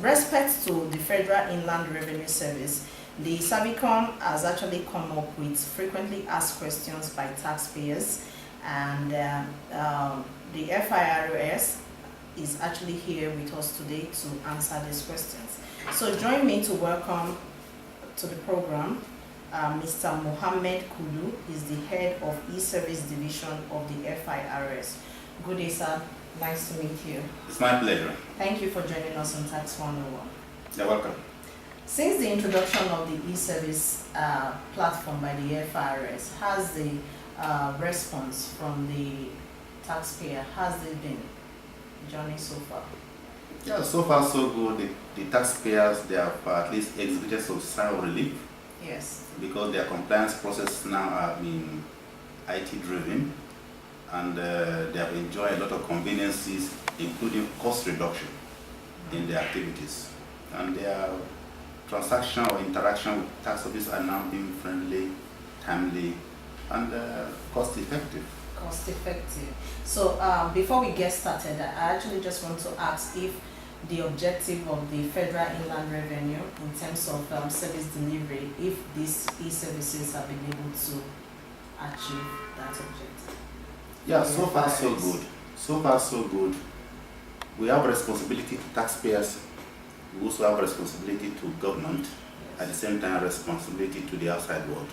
respect to the Federal Inland Revenue Service, the Servicom has actually come up with frequently asked questions by taxpayers, and the FIRS is actually here with us today to answer these questions. So join me to welcome to the program Mr. Mohammed Kudu. Is the head of e-service division of the FIRS. Good day, sir. Nice to meet you. It's my pleasure. Thank you for joining us on Tax 101. You're welcome. Since the introduction of the e-service platform by the FIRS, has the response from the taxpayer, has it been journey so far? Yeah, so far so good. The taxpayers, they have at least exhibited some sign of relief. Yes. Because their compliance process now have been IT driven, and they have enjoyed a lot of conveniences, including cost reduction in their activities. And their transaction or interaction with tax office are now being friendly, timely, and cost effective. Cost effective. So before we get started, I actually just want to ask if the objective of the Federal Inland Revenue in terms of service delivery, if these e-services have been able to achieve that objective. Yeah, so far so good. So far so good. We have responsibility to taxpayers. We also have responsibility to government. At the same time, responsibility to the outside world.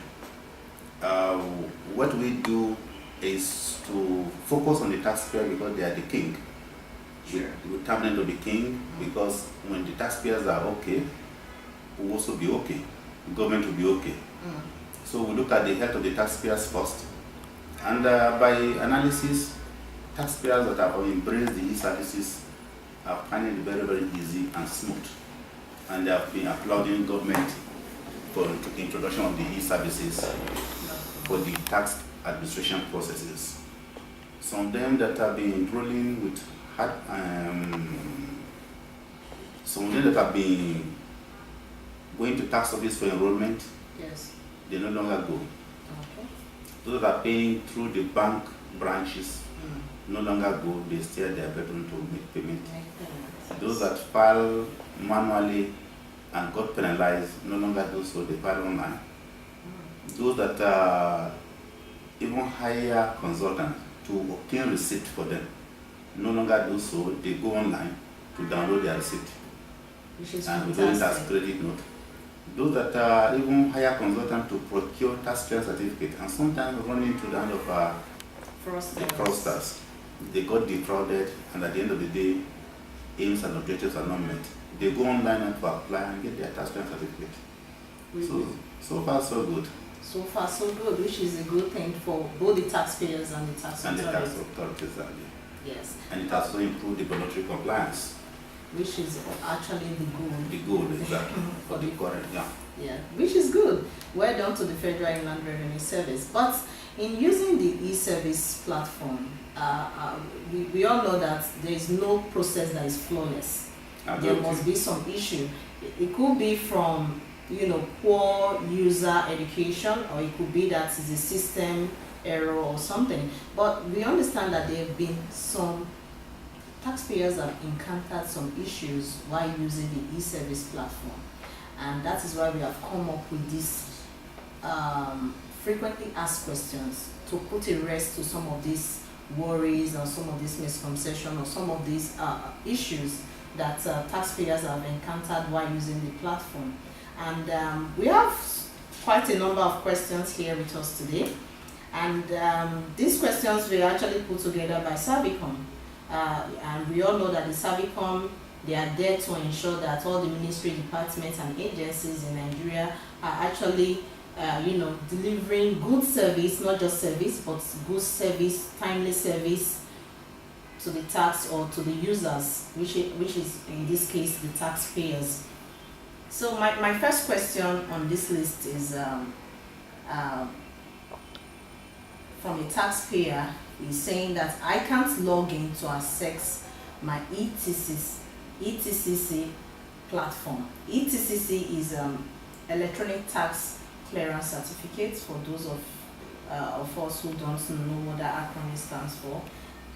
What we do is to focus on the taxpayer because they are the king. Sure. We turn them to the king because when the taxpayers are okay, we'll also be okay. The government will be okay. So we look at the health of the taxpayers first. And by analysis, taxpayers that have embraced the e-services are finding it very, very easy and smooth. And they have been applauding government for the introduction of the e-services for the tax administration processes. Some of them that have been enrolling with some of them that have been going to tax office for enrollment, yes, they no longer go. Okay. Those that are paying through the bank branches no longer go, they stay at their bedroom to make payment. Those that file manually and got penalized no longer do so, they file online. Those that even hire consultants to obtain receipt for them no longer do so, they go online to download their receipt. Which is and we do it as credit note. Those that even hire consultants to procure tax clearance certificate and sometimes run into the hand of fraudsters. They got defrauded, and at the end of the day, aims and objectives are not met. They go online and to apply and get their tax clearance certificate. So far so good. So far so good, which is a good thing for both the taxpayers and the tax authorities. Yes. And it has also improved the voluntary compliance. Which is actually the goal. The goal, exactly. For the current, yeah. Yeah, which is good. Well done to the Federal Inland Revenue Service. But in using the e-service platform, we all know that there is no process that is flawless. There must be some issue. It could be from poor user education, or it could be that it's a system error or something. But we understand that there have been some taxpayers have encountered some issues while using the e-service platform, and that is why we have come up with these frequently asked questions to put a rest to some of these worries or some of these misconceptions or some of these issues that taxpayers have encountered while using the platform. And we have quite a number of questions here with us today, and these questions were actually put together by Servicom. And we all know that the Servicom, they are there to ensure that all the ministry departments and agencies in Nigeria are actually, delivering good service, not just service, but good service, timely service to the tax or to the users, which is in this case the taxpayers. So my first question on this list is from a taxpayer. Is saying that I can't log in to access my ETCC platform. ETCC is Electronic Tax Clearance Certificate, for those of us who don't know what that acronym stands for.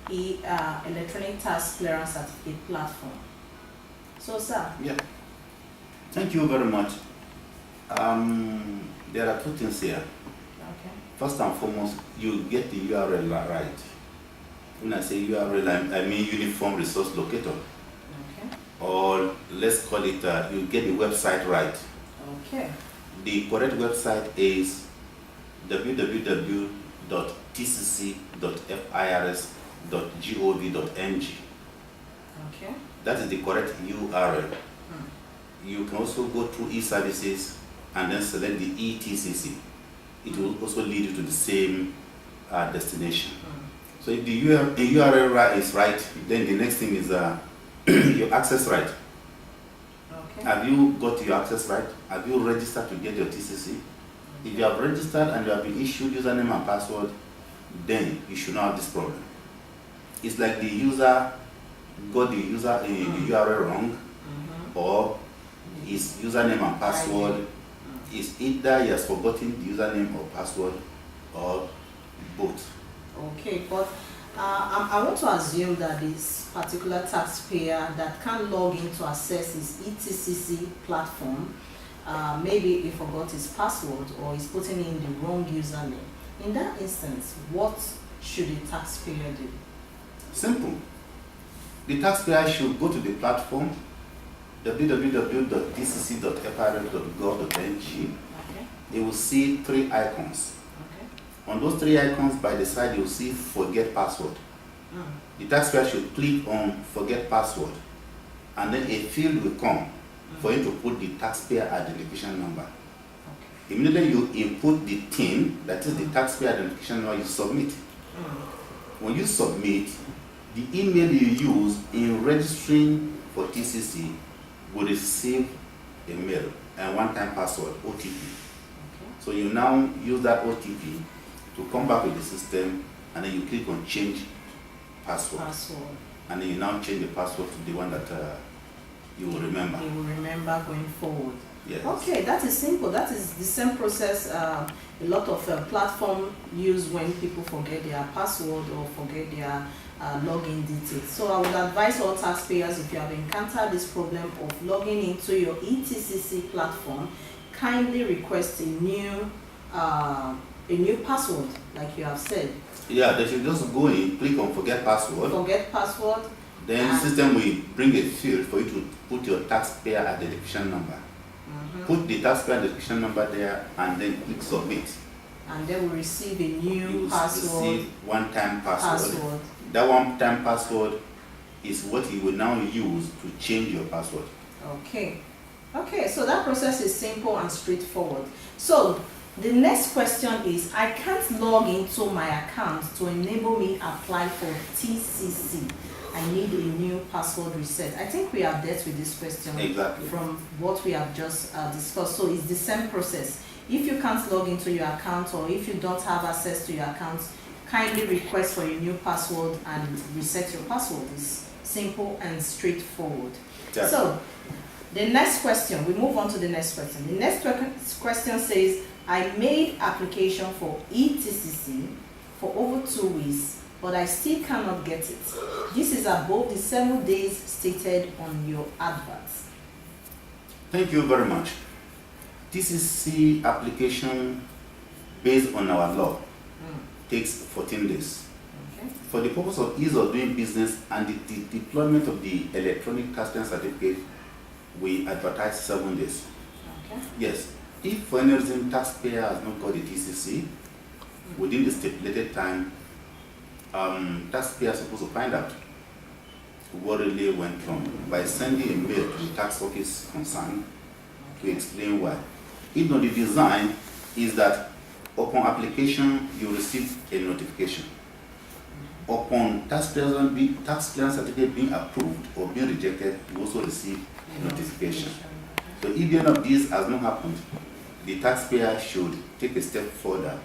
Electronic Tax Clearance Certificate platform. So, sir. Yeah. Thank you very much. There are two things here. Okay. First and foremost, you get the URL right. When I say URL, I mean Uniform Resource Locator. Okay. Or let's call it, you get the website right. Okay. The correct website is www.tcc.firs.gov.ng. Okay. That is the correct URL. You can also go through e-services and then select the ETCC. It will also lead you to the same destination. So if the URL is right, then the next thing is your access right. Okay. Have you got your access right? Have you registered to get your TCC? If you have registered and you have been issued username and password, then you should not have this problem. It's like the user got the URL wrong, or his username and password is either he has forgotten the username or password, or both. Okay, but I want to assume that this particular taxpayer that can't log in to access his ETCC platform, maybe he forgot his password or he's putting in the wrong username. In that instance, what should the taxpayer do? Simple. The taxpayer should go to the platform www.tcc.firs.gov.ng. Okay. They will see three icons. Okay. On those three icons by the side, you will see forget password. The taxpayer should click on forget password, and then a field will come for you to put the taxpayer identification number. Okay. Immediately you input the TIN, that is the taxpayer identification number, you submit. When you submit, the email you use in registering for TCC will receive a mail and one-time password, OTP. Okay. So you now use that OTP to come back with the system, and then you click on change password. And then you now change the password to the one that you will remember. You will remember going forward. Yes. Okay, that is simple. That is the same process a lot of platform use when people forget their password or forget their login details. So I would advise all taxpayers, if you have encountered this problem of logging into your ETCC platform, kindly request a new password, like you have said. Yeah, they should just go in, click on forget password. Forget password. Then the system will bring a field for you to put your taxpayer identification number. Put the taxpayer identification number there and then click submit. And then we receive a new password. Receive one-time password. That one-time password is what you will now use to change your password. Okay. Okay, so that process is simple and straightforward. So the next question is, I can't log into my account to enable me apply for TCC. I need a new password reset. I think we have dealt with this question exactly from what we have just discussed. So it's the same process. If you can't log into your account, or if you don't have access to your account, kindly request for your new password and reset your password. It's simple and straightforward. Yeah. So the next question, we move on to the next question. The next question says, I made application for ETCC for over 2 weeks, but I still cannot get it. This is above the 7 days stated on your adverts. Thank you very much. TCC application based on our law takes 14 days. Okay. For the purpose of ease of doing business and the deployment of the electronic casting certificate, we advertise 7 days. Okay. Yes, if for any reason taxpayer has not got the TCC within the stipulated time, taxpayer is supposed to find out what really went wrong by sending a mail to the tax office concerned to explain why. You know, the design is that upon application you receive a notification. Upon tax clearance certificate being approved or being rejected, you also receive a notification. So if any of these has not happened, the taxpayer should take a step further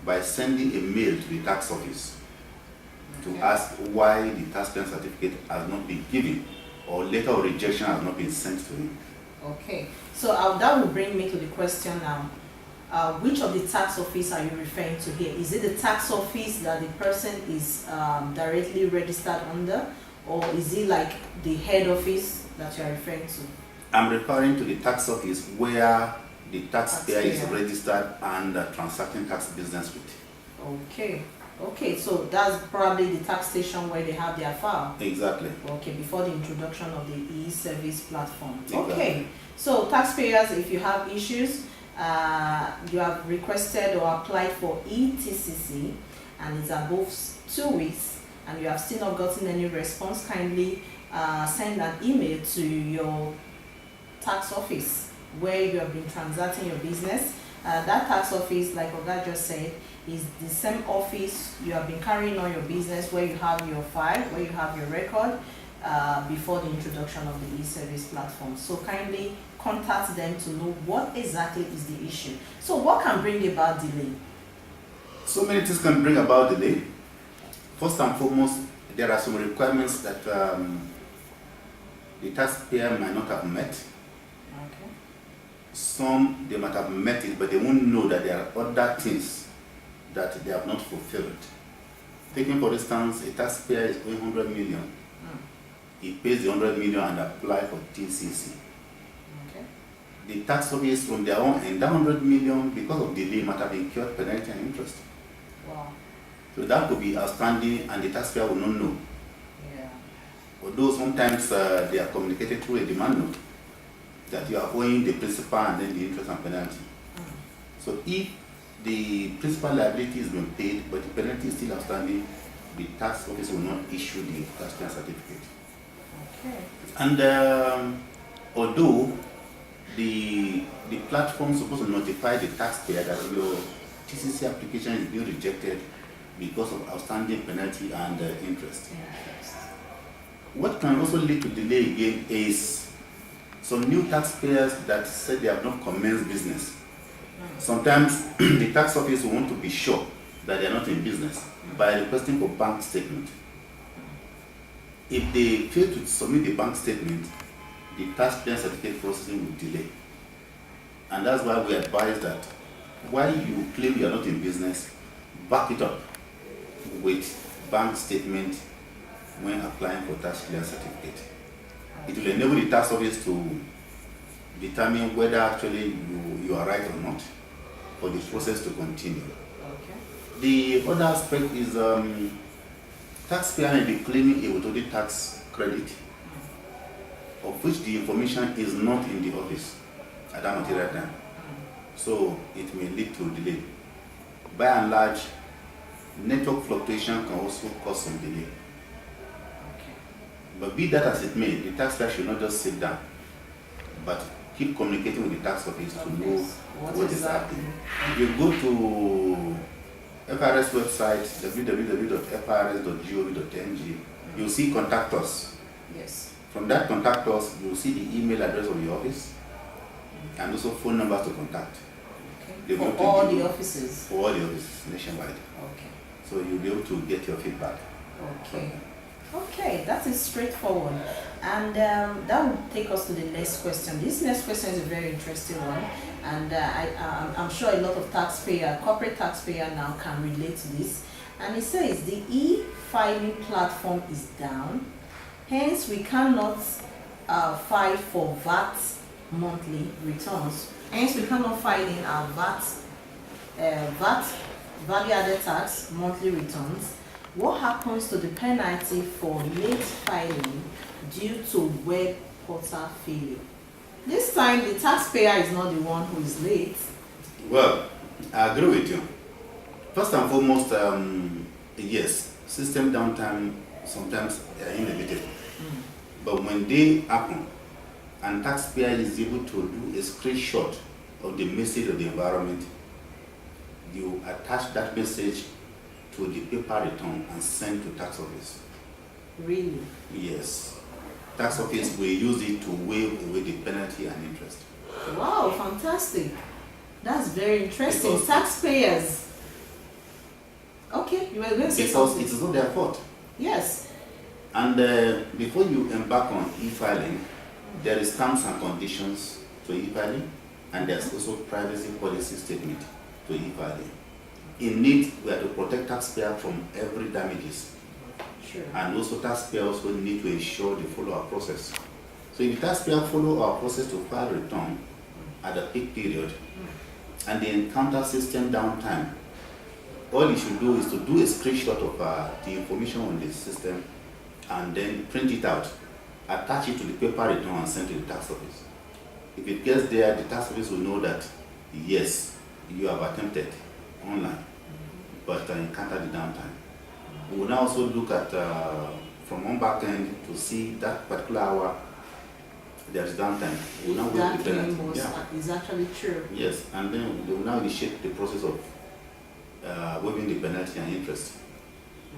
by sending a mail to the tax office to ask why the tax clearance certificate has not been given, or letter of rejection has not been sent to him. Okay, so that will bring me to the question now. Which of the tax office are you referring to here? Is it the tax office that the person is directly registered under, or is it like the head office that you are referring to? I'm referring to the tax office where the taxpayer is Taxpayer. registered and transacting tax business with. Okay. Okay, so that's probably the tax station where they have their file. Exactly. Okay, before the introduction of the e-service platform. Exactly. Okay, so taxpayers, if you have issues, you have requested or applied for ETCC and it's above 2 weeks and you have still not gotten any response, kindly send an email to your tax office where you have been transacting your business. That tax office, like Oga just said, is the same office you have been carrying on your business, where you have your file, where you have your record, before the introduction of the e-service platform. So kindly contact them to know what exactly is the issue. So what can bring about delay? So many things can bring about delay. First and foremost, there are some requirements that the taxpayer might not have met. Okay. Some, they might have met it, but they won't know that there are other things that they have not fulfilled. Taking for instance, a taxpayer is owing 100 million. He pays the 100 million and apply for TCC. Okay. The tax office from their own end, that 100 million, because of delay, might have incurred penalty and interest. Wow. So that could be outstanding and the taxpayer will not know. Yeah. Although sometimes they are communicated through a demand note that you are owing the principal and then the interest and penalty. So if the principal liability is being paid but the penalty is still outstanding, the tax office will not issue the taxpayer certificate. Okay. And although the platform is supposed to notify the taxpayer that your TCC application is being rejected because of outstanding penalty and interest. What can also lead to delay again is some new taxpayers that said they have not commenced business. Sometimes the tax office will want to be sure that they are not in business by requesting for bank statement. If they fail to submit the bank statement, the taxpayer certificate processing will delay. And that's why we advise that while you claim you are not in business, back it up with bank statement when applying for tax clearance certificate. It will enable the tax office to determine whether actually you are right or not for the process to continue. Okay. The other aspect is taxpayer may be claiming a withholding tax credit of which the information is not in the office at that material time. So it may lead to delay. By and large, network fluctuation can also cause some delay. Okay. But be that as it may, the taxpayer should not just sit down, but keep communicating with the tax office to know what is happening. If you go to FIRS website, www.firs.gov.ng, you'll see contact us. Yes. From that contact us, you'll see the email address of the office and also phone numbers to contact. Okay. For all the offices? For all the offices nationwide. Okay. So you'll be able to get your feedback. Okay. Okay, that is straightforward. And that will take us to the next question. This next question is a very interesting one. And I'm sure a lot of corporate taxpayer now can relate to this. And it says the e-filing platform is down. Hence, we cannot file for VAT monthly returns. Hence, we cannot file in our VAT value added tax monthly returns. What happens to the penalty for late filing due to web portal failure? This time, the taxpayer is not the one who is late. Well, I agree with you. First and foremost, yes, system downtime sometimes are inevitable. But when they happen, and taxpayer is able to do a screenshot of the message of the environment, you attach that message to the paper return and send to tax office. Really? Yes. Tax office will use it to waive away the penalty and interest. Wow, fantastic. That's very interesting. Because taxpayers. Okay, you were going to say because something. it is not their fault. Yes. And before you embark on e-filing, there is terms and conditions to e-filing, and there's also privacy policy statement to e-filing. In need, we are to protect taxpayer from every damages. Sure. And also taxpayers also need to ensure the follow-up process. So if the taxpayer follow our process to file return at the peak period and they encounter system downtime, all you should do is to do a screenshot of the information on the system and then print it out, attach it to the paper return and send to the tax office. If it gets there, the tax office will know that yes, you have attempted online, but encountered the downtime. We will now also look at from one back end to see that particular hour there is downtime. We will now waive the penalty. Is actually true. Yes, and then they will now initiate the process of waiving the penalty and interest.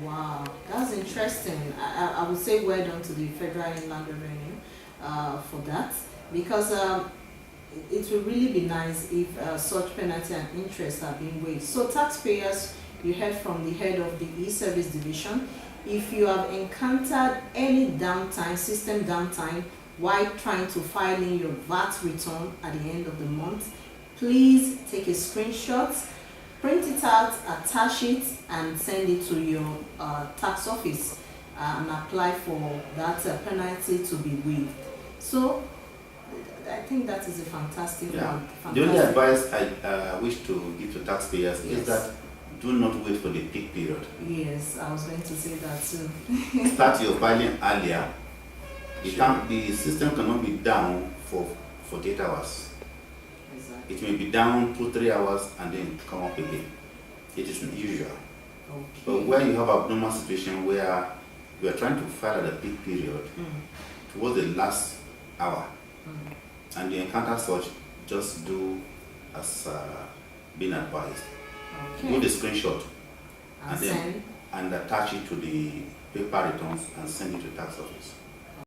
Wow, that's interesting. I would say well done to the Federal Inland Revenue for that, because it will really be nice if such penalty and interest are being waived. So taxpayers, you heard from the head of the e-service division, if you have encountered any downtime, system downtime, while trying to file in your VAT return at the end of the month, please take a screenshot, print it out, attach it, and send it to your tax office and apply for that penalty to be waived. So I think that is a fantastic one. Fantastic. The only advice I wish to give to taxpayers is that do not wait for the peak period. Yes, I was going to say that too. Start your filing earlier. The system cannot be down for 48 hours. Exactly. It may be down 2-3 hours and then come up again. It is unusual. Okay. But where you have abnormal situation where you are trying to file at the peak period towards the last hour and you encounter such, just do as being advised. Okay. Do the screenshot and and attach it to the paper returns and send it to the tax office.